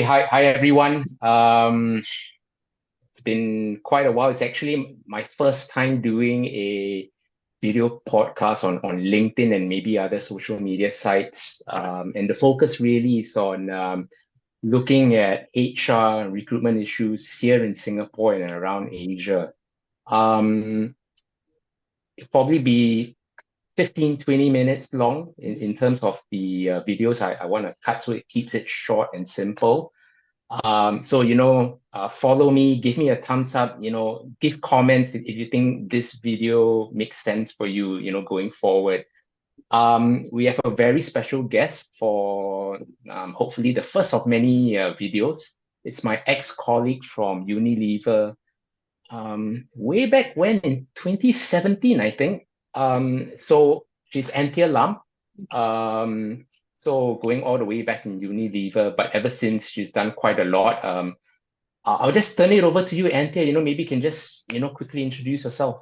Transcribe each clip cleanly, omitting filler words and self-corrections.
Hi everyone. It's been quite a while. It's actually my first time doing a video podcast on LinkedIn and maybe other social media sites. And the focus really is on looking at HR and recruitment issues here in Singapore and around Asia. Um, It'll probably be 15-20 minutes long in terms of the videos I want to cut so it keeps it short and simple. Follow me, give me a thumbs up, give comments if you think this video makes sense for you, going forward. We have a very special guest for hopefully the first of many videos. It's my ex-colleague from Unilever, way back when in 2017, I think. So she's Anthea Lam. So going all the way back in Unilever, but ever since she's done quite a lot. I'll just turn it over to you, Anthea. Maybe you can just, quickly introduce yourself.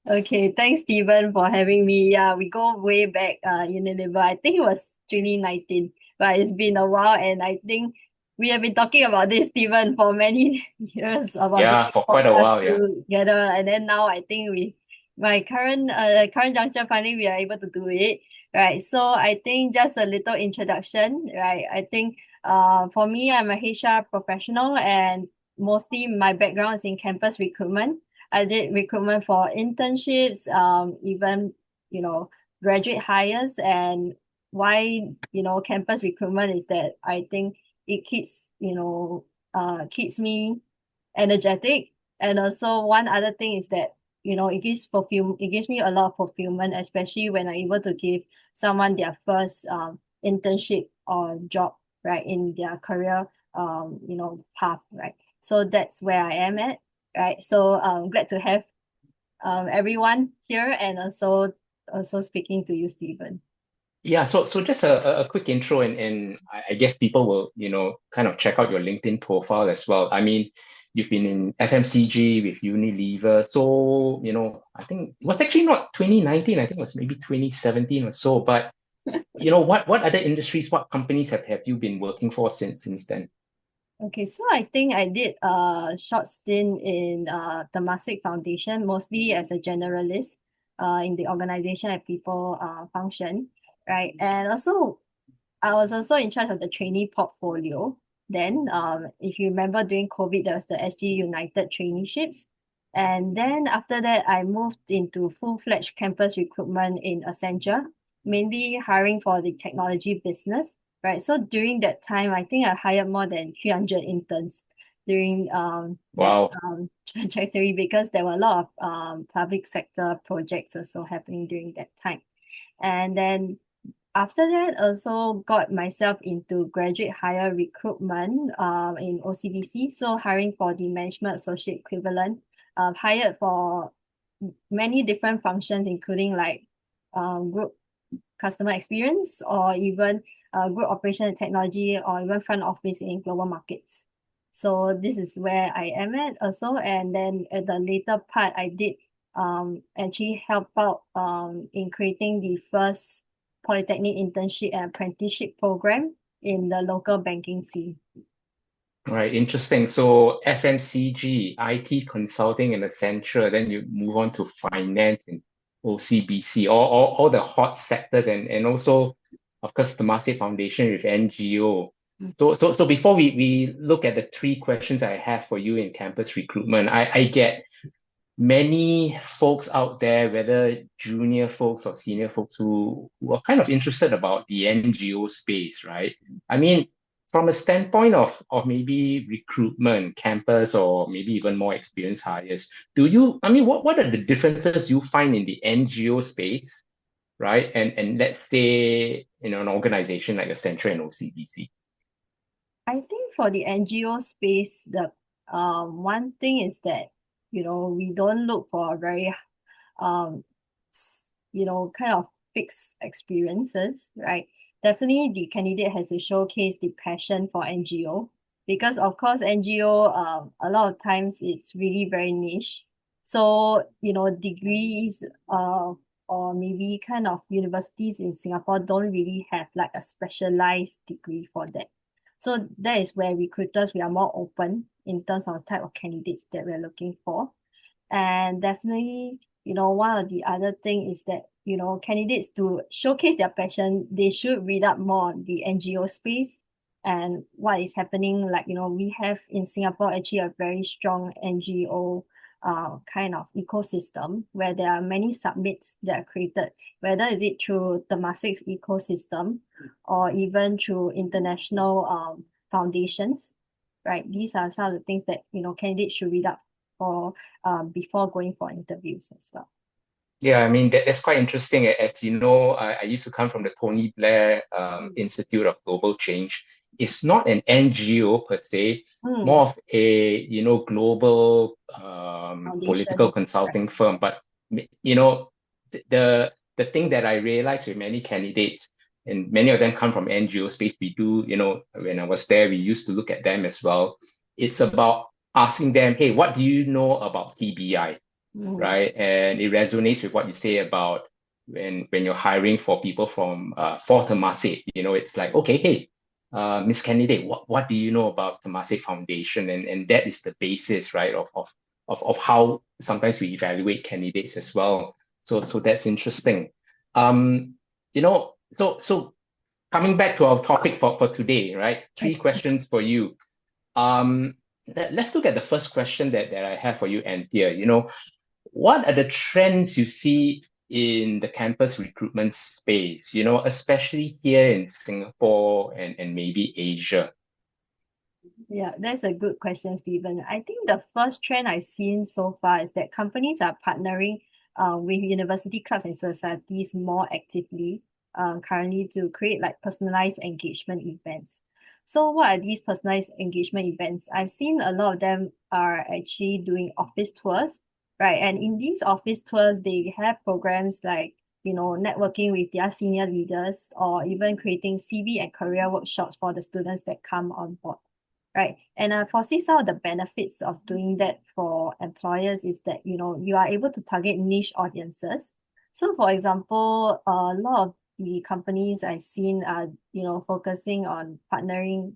Okay, thanks, Stephen, for having me. Yeah, we go way back in Unilever. I think it was 2019, but it's been a while, and I think we have been talking about this, Stephen, for many years about Yeah, doing for quite a podcast while, yeah. together. And then now I think my current juncture, finally we are able to do it, right? So I think just a little introduction, right? I think for me, I'm a HR professional, and mostly my background is in campus recruitment. I did recruitment for internships, even, you know, graduate hires. And why, campus recruitment is that I think it keeps me energetic. And also one other thing is that, it gives me a lot of fulfillment, especially when I'm able to give someone their first internship or job, right, in their career path, right? So that's where I am at, right? So glad to have everyone here, and also speaking to you, Stephen. Yeah, so just a quick intro, and I guess people will, kind of check out your LinkedIn profile as well. I mean, you've been in FMCG with Unilever. So, I think it was actually not 2019, I think it was maybe 2017 or so. But, what other industries, what companies have you been working for since then? Okay, so I think I did a short stint in Temasek Foundation, mostly as a generalist in the organization and people function, right? And also I was also in charge of the trainee portfolio. Then, if you remember during COVID, there was the SG United traineeships. And then after that, I moved into full-fledged campus recruitment in Accenture, mainly hiring for the technology business, right? So during that time, I think I hired more than 300 interns during that Wow. trajectory, because there were a lot of public sector projects also happening during that time. And then after that, also got myself into graduate hire recruitment in OCBC. So hiring for the management associate equivalent, hired for many different functions, including like group customer experience, or even group operation and technology, or even front office in global markets. So this is where I am at also. And then at the later part, I did actually help out in creating the first polytechnic internship and apprenticeship program in the local banking scene. Right, interesting. So FMCG, IT consulting and Accenture, then you move on to finance and OCBC, all the hot sectors, and also, of course, the Massive Foundation with NGO. So before we look at the three questions I have for you in campus recruitment, I get many folks out there, whether junior folks or senior folks, who are kind of interested about the NGO space, right? I mean, from a standpoint of maybe recruitment, campus, or maybe even more experienced hires, I mean, what are the differences you find in the NGO space, right? And let's say, an organization like Accenture and OCBC. I think for the NGO space, the one thing is that, we don't look for a very um kind of fixed experiences, right? Definitely the candidate has to showcase the passion for NGO, because of course NGO a lot of times it's really very niche. So, degrees or maybe kind of universities in Singapore don't really have like a specialized degree for that. So that is where recruiters, we are more open in terms of type of candidates that we're looking for. And definitely, one of the other thing is that, candidates to showcase their passion, they should read up more on the NGO space and what is happening. Like, we have in Singapore actually a very strong NGO kind of ecosystem where there are many submits that are created, whether is it through Temasik's ecosystem or even through international foundations, right? These are some of the things that, candidates should read up for before going for interviews as well. Yeah, I mean that's quite interesting. As you know, I used to come from the Tony Blair Institute of Global Change. It's not an NGO per se, more Mm, of a global political foundation, right? consulting firm. But the thing that I realized with many candidates, and many of them come from NGO space. We do, when I was there, we used to look at them as well. It's about asking them, hey, what do you know about TBI? Mm, Right? And it resonates with what you say about when you're hiring for people from for Temasek. It's like, okay, hey, Miss Candidate, what do you know about Temasek Foundation? And that is the basis, right, of how sometimes we evaluate candidates as well. So that's interesting. So coming back to our topic for today, right? Three okay. questions for you. Um, let's look at the first question that I have for you, Anthea. What are the trends you see in the campus recruitment space, especially here in Singapore and maybe Asia? Yeah, that's a good question, Stephen. I think the first trend I've seen so far is that companies are partnering with university clubs and societies more actively currently to create like personalized engagement events. So what are these personalized engagement events? I've seen a lot of them are actually doing office tours, right? And in these office tours, they have programs like, networking with their senior leaders or even creating CV and career workshops for the students that come on board. Right. And I foresee some of the benefits of doing that for employers is that, you are able to target niche audiences. So for example, a lot of the companies I've seen are, focusing on partnering,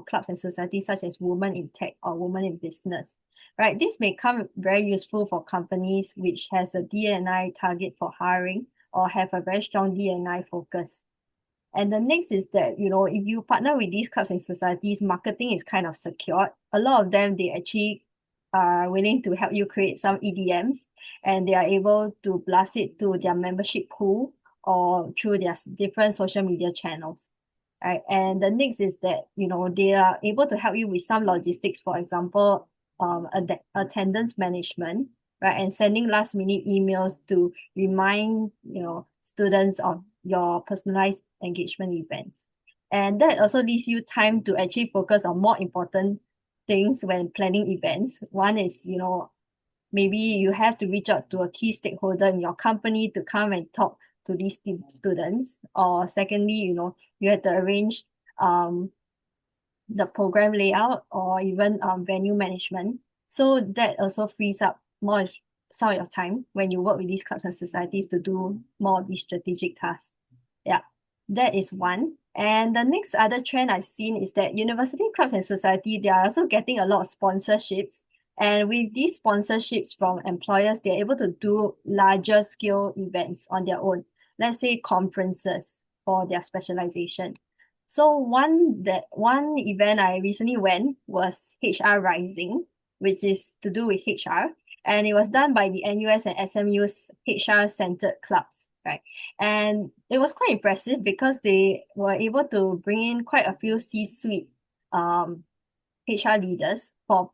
clubs and societies such as Women in Tech or Women in Business. Right. This may come very useful for companies which has a D&I target for hiring or have a very strong D&I focus. And the next is that, if you partner with these clubs and societies, marketing is kind of secured. A lot of them, they actually are willing to help you create some EDMs and they are able to blast it to their membership pool or through their different social media channels. Right. And the next is that, they are able to help you with some logistics, for example, attendance management, right? And sending last minute emails to remind, students of your personalized engagement events. And that also leaves you time to actually focus on more important things when planning events. One is, maybe you have to reach out to a key stakeholder in your company to come and talk to these students. Or secondly, you have to arrange um the program layout or even venue management. So that also frees up more some of your time when you work with these clubs and societies to do more of these strategic tasks. Yeah, that is one. And the next other trend I've seen is that university clubs and society, they are also getting a lot of sponsorships. And with these sponsorships from employers, they're able to do larger scale events on their own. Let's say conferences for their specialization. So one event I recently went was HR Rising, which is to do with HR, and it was done by the NUS and SMU's HR centered clubs, right? And it was quite impressive because they were able to bring in quite a few C-suite um HR leaders for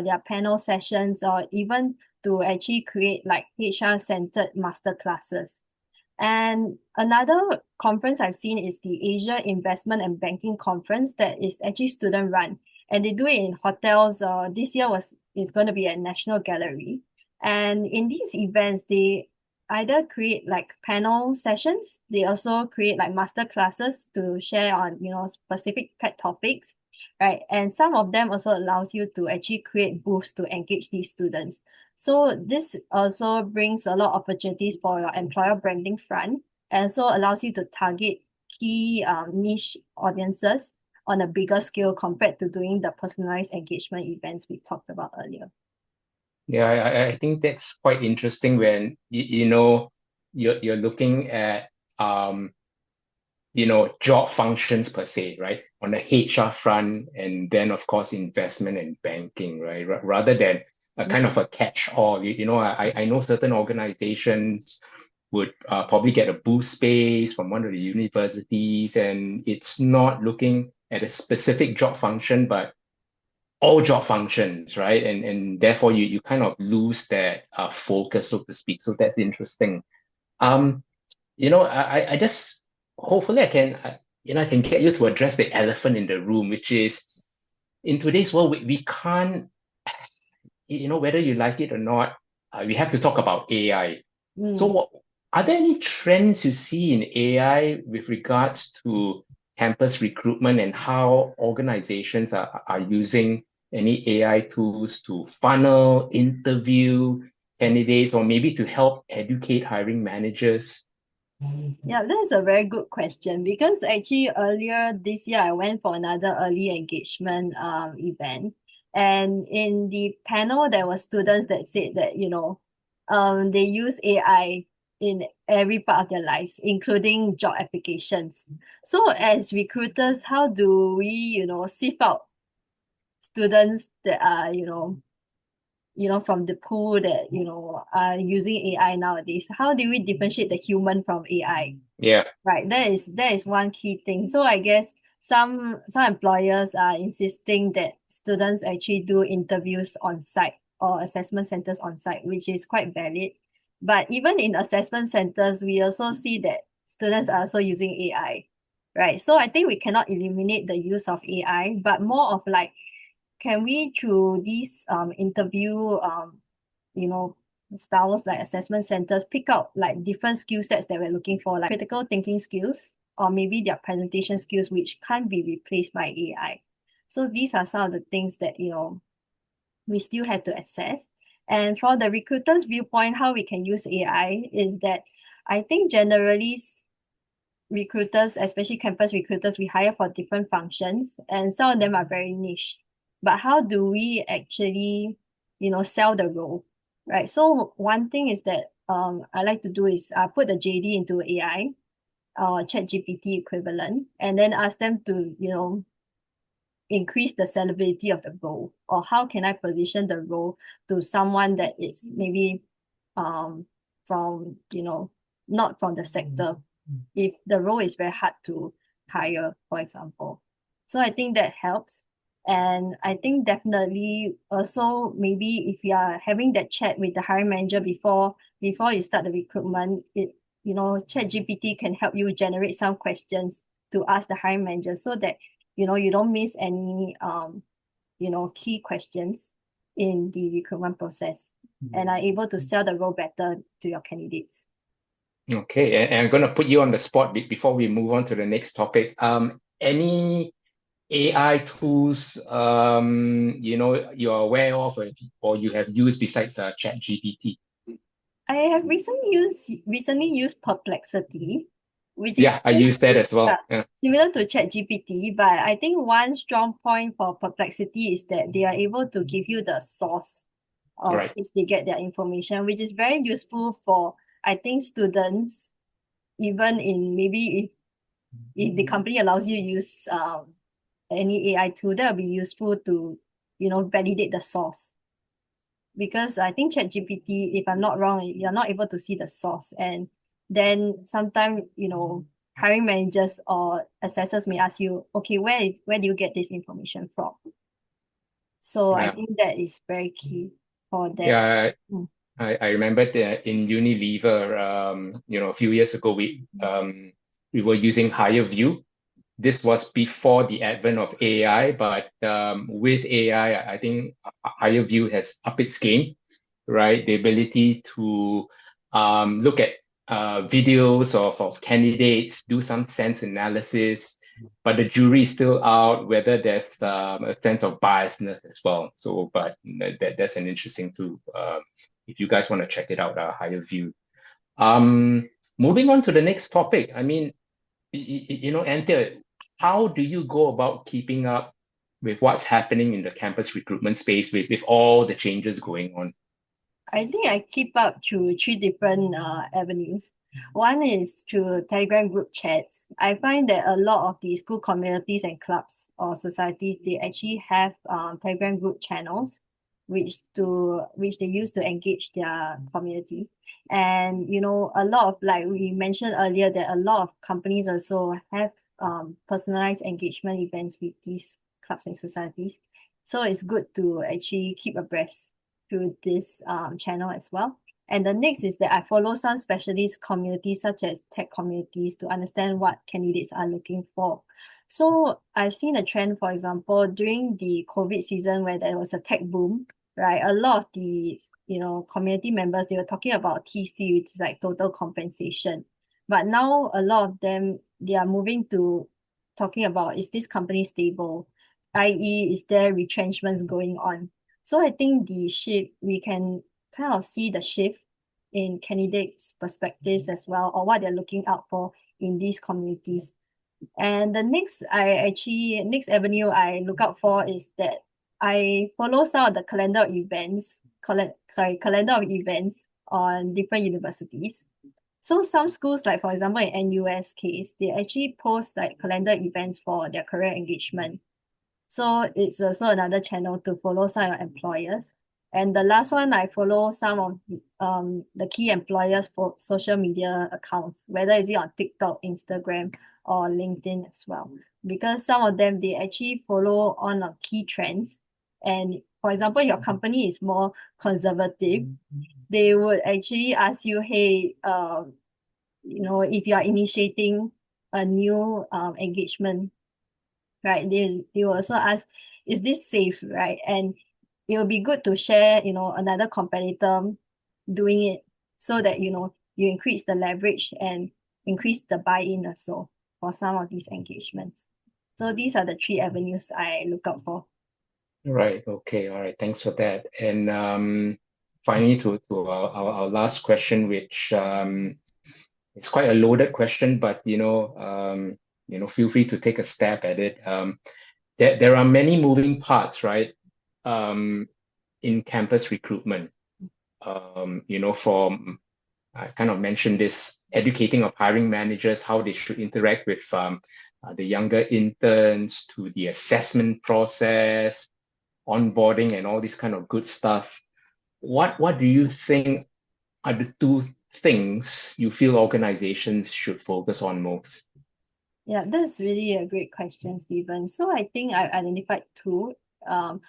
their panel sessions or even to actually create like HR centered master classes. And another conference I've seen is the Asia Investment and Banking Conference that is actually student run. And they do it in hotels. This year is going to be at National Gallery. And in these events, they either create like panel sessions, they also create like master classes to share on, specific pet topics, right? And some of them also allows you to actually create booths to engage these students. So this also brings a lot of opportunities for your employer branding front and also allows you to target key niche audiences on a bigger scale compared to doing the personalized engagement events we talked about earlier. Yeah, I think that's quite interesting when you're looking at job functions per se, right? On the HR front, and then of course investment and banking, right? Rather than a kind of a catch-all. I know certain organizations would probably get a boost space from one of the universities, and it's not looking at a specific job function, but all job functions, right? And therefore you kind of lose that focus, so to speak. So that's interesting. Um, I just hopefully I can get you to address the elephant in the room, which is in today's world, we can't, whether you like it or not, we have to talk about AI. So Mm. are there any trends you see in AI with regards to campus recruitment and how organizations are using any AI tools to funnel, interview candidates, or maybe to help educate hiring managers? Yeah, that's a very good question because actually earlier this year I went for another early engagement event, and in the panel there were students that said that they use AI in every part of their lives, including job applications. So as recruiters, how do we sift out students that are from the pool that are using AI nowadays? How do we differentiate the human from AI? Yeah. Right, that is one key thing. So I guess some employers are insisting that students actually do interviews on site or assessment centers on site, which is quite valid. But even in assessment centers, we also see that students are also using AI, right? So I think we cannot eliminate the use of AI, but more of like, can we through these interview you know styles like assessment centers pick out like different skill sets that we're looking for, like critical thinking skills or maybe their presentation skills, which can't be replaced by AI. So these are some of the things that we still have to assess. And for the recruiter's viewpoint, how we can use AI is that I think generally recruiters, especially campus recruiters, we hire for different functions, and some of them are very niche. But how do we actually, sell the role, right? So one thing is that I like to do is put the JD into AI or ChatGPT equivalent, and then ask them to, increase the sellability of the role, or how can I position the role to someone that is maybe from not from the sector, if the role is very hard to hire, for example. So I think that helps. And I think definitely also maybe if you are having that chat with the hiring manager before you start the recruitment, ChatGPT can help you generate some questions to ask the hiring manager so that you don't miss any key questions in the recruitment process and are able to sell the role better to your candidates. Okay, and I'm going to put you on the spot before we move on to the next topic. Any AI tools, you're aware of or you have used besides ChatGPT? I have recently used Perplexity, which is Yeah, I use that as uh, well. Yeah, similar to ChatGPT, but I think one strong point for Perplexity is that they are able to give you the source of right. which they get their information, which is very useful for, I think, students, even in maybe if the company allows you to use any AI tool, that will be useful to, validate the source. Because I think ChatGPT, if I'm not wrong, you're not able to see the source. And then sometimes, hiring managers or assessors may ask you, okay, where do you get this information from? So I Yeah, think that is very key for that. yeah. Mm. I remember that in Unilever, a few years ago, we were using Higher View. This was before the advent of AI, but with AI, I think Higher View has upped its game, right? The ability to look at videos of candidates, do some sense analysis, but the jury is still out whether there's a sense of biasness as well. So, but that's an interesting tool. If you guys want to check it out, Higher View. Moving on to the next topic. I mean, Anthea, how do you go about keeping up with what's happening in the campus recruitment space with all the changes going on? I think I keep up through three different avenues. One is through Telegram group chats. I find that a lot of the school communities and clubs or societies, they actually have Telegram group channels which they use to engage their community. And a lot of, like we mentioned earlier, that a lot of companies also have personalized engagement events with these clubs and societies. So it's good to actually keep abreast through this channel as well. And the next is that I follow some specialist communities such as tech communities to understand what candidates are looking for. So I've seen a trend, for example, during the COVID season where there was a tech boom, right? A lot of the community members, they were talking about TC, which is like total compensation. But now a lot of them, they are moving to talking about, is this company stable? i.e., is there retrenchments going on? So I think the shift, we can kind of see the shift in candidates' perspectives as well, or what they're looking out for in these communities. And the next avenue I look out for is that I follow some of the calendar of events on different universities. So some schools, like for example in NUS case, they actually post like calendar events for their career engagement. So it's also another channel to follow some of your employers. And the last one, I follow some of the key employers for social media accounts, whether is it on TikTok, Instagram, or LinkedIn as well. Because some of them, they actually follow on key trends. And for example, your company is more conservative, they would actually ask you, hey, if you are initiating a new engagement, right? They will also ask, is this safe, right? And it will be good to share, another competitor doing it so that, you increase the leverage and increase the buy-in also for some of these engagements. So these are the three avenues I look out for. Right. Okay. All right. Thanks for that. And finally, to our last question, which it's quite a loaded question, but feel free to take a stab at it. There are many moving parts, right? In campus recruitment. From I kind of mentioned this educating of hiring managers, how they should interact with the younger interns, to the assessment process, onboarding, and all this kind of good stuff. What do you think are the two things you feel organizations should focus on most? Yeah, that's really a great question, Stephen. So I think I identified two. Um,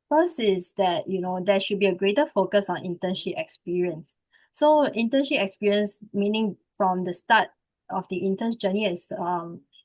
First is that, there should be a greater focus on internship experience. So internship experience, meaning from the start of the intern's journey is,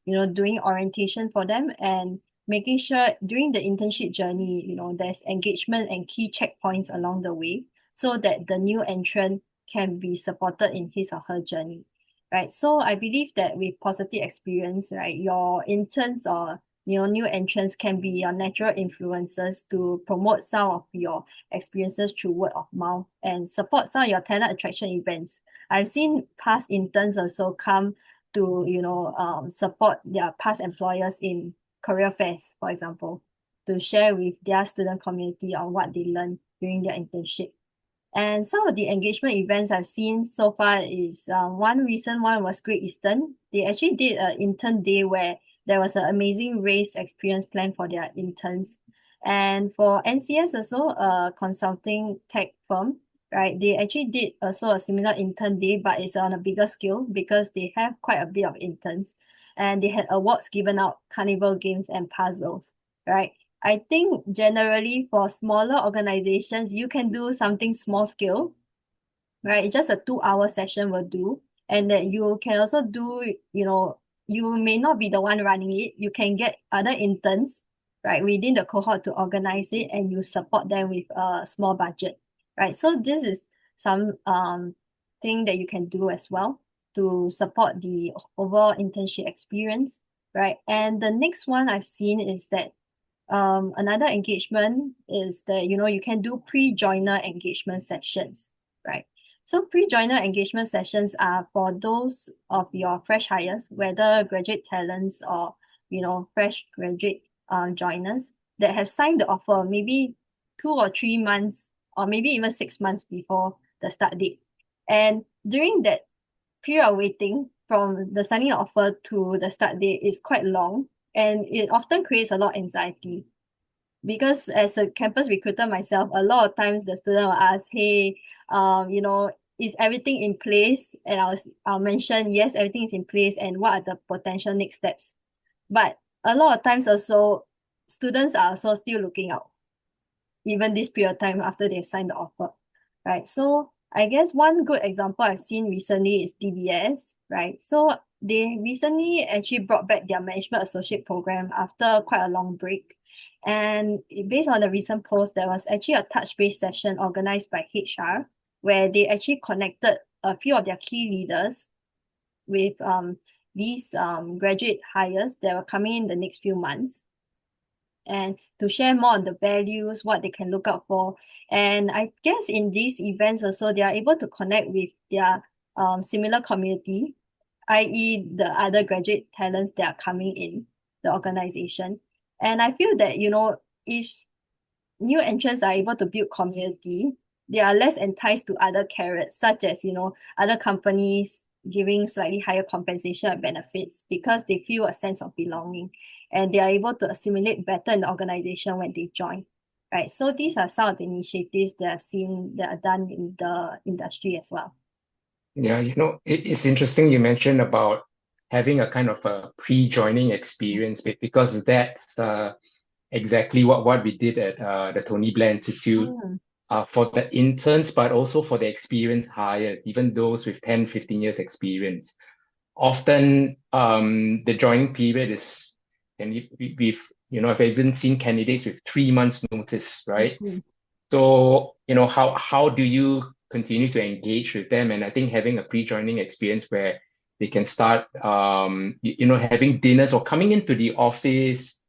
doing orientation for them and making sure during the internship journey, there's engagement and key checkpoints along the way so that the new entrant can be supported in his or her journey, right? So I believe that with positive experience, right, your interns or new entrants can be your natural influencers to promote some of your experiences through word of mouth and support some of your talent attraction events. I've seen past interns also come to, support their past employers in career fairs, for example, to share with their student community on what they learned during their internship. And some of the engagement events I've seen so far is one recent one was Great Eastern. They actually did an intern day where there was an amazing race experience plan for their interns. And for NCS also, a consulting tech firm, right? They actually did also a similar intern day, but it's on a bigger scale because they have quite a bit of interns. And they had awards given out, carnival games and puzzles, right? I think generally for smaller organizations, you can do something small scale, right? Just a 2 hour session will do. And that you can also do, you may not be the one running it. You can get other interns, right, within the cohort to organize it and you support them with a small budget, right? So this is some thing that you can do as well to support the overall internship experience, right? And the next one I've seen is that another engagement is that, you can do pre-joiner engagement sessions, right? So pre-joiner engagement sessions are for those of your fresh hires, whether graduate talents or fresh graduate joiners that have signed the offer maybe 2 or 3 months or maybe even 6 months before the start date. And during that period of waiting from the signing offer to the start date is quite long, and it often creates a lot of anxiety because as a campus recruiter myself, a lot of times the student will ask, hey, is everything in place? And I'll mention, yes, everything is in place, and what are the potential next steps? But a lot of times also, students are also still looking out, even this period of time after they've signed the offer, right? So I guess one good example I've seen recently is DBS, right? So they recently actually brought back their management associate program after quite a long break. And based on the recent post, there was actually a touch-based session organized by HR where they actually connected a few of their key leaders with these graduate hires that were coming in the next few months and to share more on the values, what they can look out for. And I guess in these events also, they are able to connect with their similar community, i.e. the other graduate talents that are coming in the organization. And I feel that, if new entrants are able to build community, they are less enticed to other carrots, such as, other companies giving slightly higher compensation and benefits because they feel a sense of belonging and they are able to assimilate better in the organization when they join. Right. So these are some of the initiatives that I've seen that are done in the industry as well. Yeah, it's interesting you mentioned about having a kind of a pre-joining experience because that's exactly what we did at the Tony Blair Institute Mm, for the interns, but also for the experienced hires, even those with 10, 15 years experience. Often the joining period is, and I've even seen candidates with 3 months notice, right? mhm, So, how do you continue to engage with them? And I think having a pre-joining experience where they can start, having dinners or coming into the office,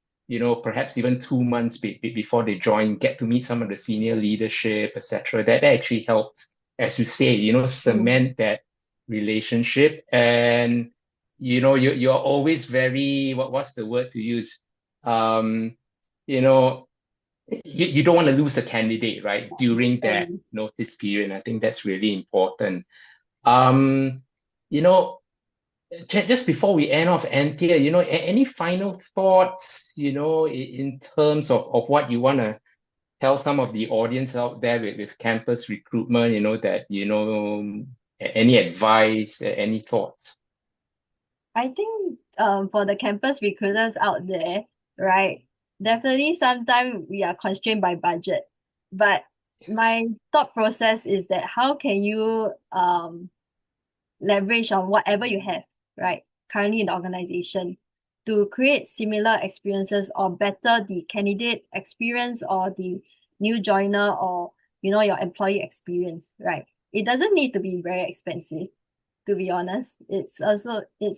perhaps even 2 months before they join, get to meet some of the senior leadership, etc. That actually helps, as you say, mm, cement that relationship. And, you're always very, what's the word to use? Um, you know, you don't want to lose a candidate, right, during that definitely. notice period. I think that's really important. Um, you know, just before we end off, Anthea, any final thoughts, in terms of what you want to tell some of the audience out there with campus recruitment, any advice, any thoughts? I think for the campus recruiters out there, right, definitely sometimes we are constrained by budget. But Yes. my thought process is that how can you leverage on whatever you have, right, currently in the organization to create similar experiences or better the candidate experience or the new joiner or your employee experience, right? It doesn't need to be very expensive, to be honest. It's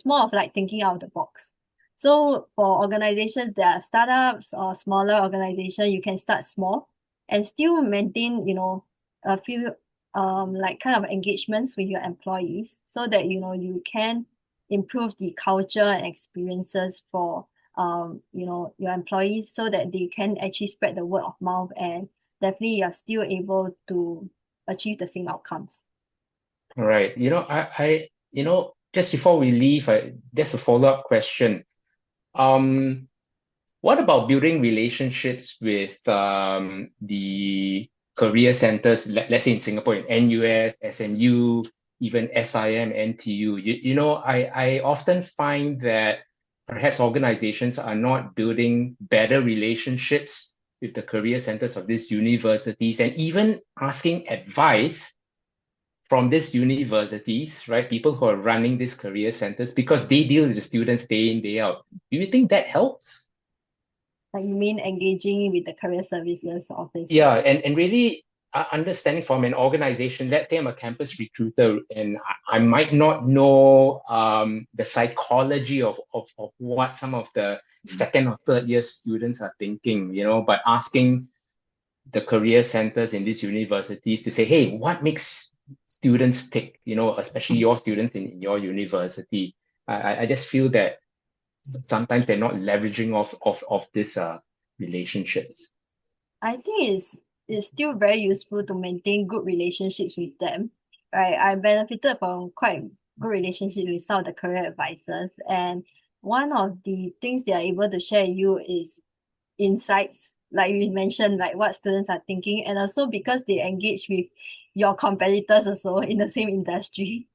more of like thinking out of the box. So for organizations that are startups or smaller organization, you can start small and still maintain, a few like kind of engagements with your employees so that you can improve the culture and experiences for your employees so that they can actually spread the word of mouth and definitely you're still able to achieve the same outcomes. All right. Just before we leave, just a follow-up question. Um, What about building relationships with the career centers, let's say in Singapore, in NUS, SMU, even SIM, NTU? I often find that perhaps organizations are not building better relationships with the career centers of these universities and even asking advice from these universities, right? People who are running these career centers because they deal with the students day in, day out. Do you think that helps? Like you mean engaging with the career services office? Yeah, and really understanding from an organization, let's say I'm a campus recruiter and I might not know the psychology of what some of the second or third year students are thinking, but asking the career centers in these universities to say, hey, what makes students tick, especially your students in your university. I just feel that sometimes they're not leveraging of this relationships. I think it's still very useful to maintain good relationships with them. Right. I benefited from quite good relationships with some of the career advisors. And one of the things they are able to share with you is insights, like we mentioned, like what students are thinking, and also because they engage with your competitors also in the same industry.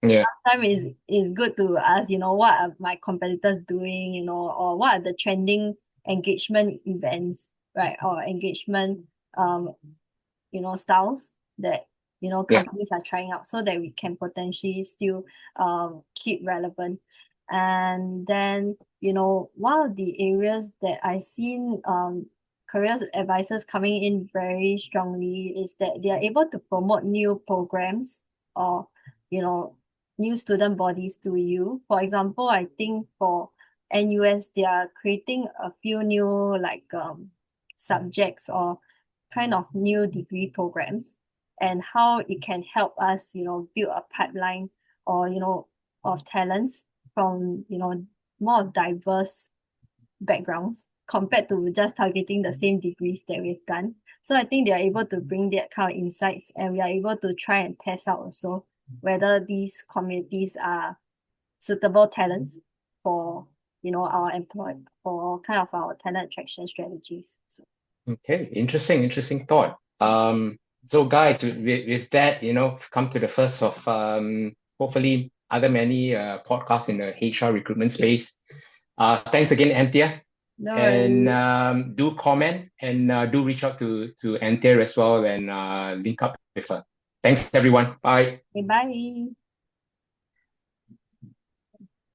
Yeah, Sometimes is good to ask, what are my competitors doing, or what are the trending engagement events, right? Or engagement um styles that yeah, companies are trying out so that we can potentially still keep relevant. And then one of the areas that I seen career advisors coming in very strongly is that they are able to promote new programs or you know new student bodies to you. For example, I think for NUS they are creating a few new like subjects or kind of new degree programs, and how it can help us, build a pipeline or, of talents from, more diverse backgrounds compared to just targeting the same degrees that we've done. So I think they are able to bring that kind of insights, and we are able to try and test out also whether these communities are suitable talents for, our employ for kind of our talent attraction strategies. So okay, interesting thought. So guys, with that, we've come to the first of hopefully other many podcasts in the HR recruitment space. Thanks again, Anthea. no And worries. do comment and do reach out to Anthea as well and link up with her. Thanks, everyone. Bye. Okay, bye.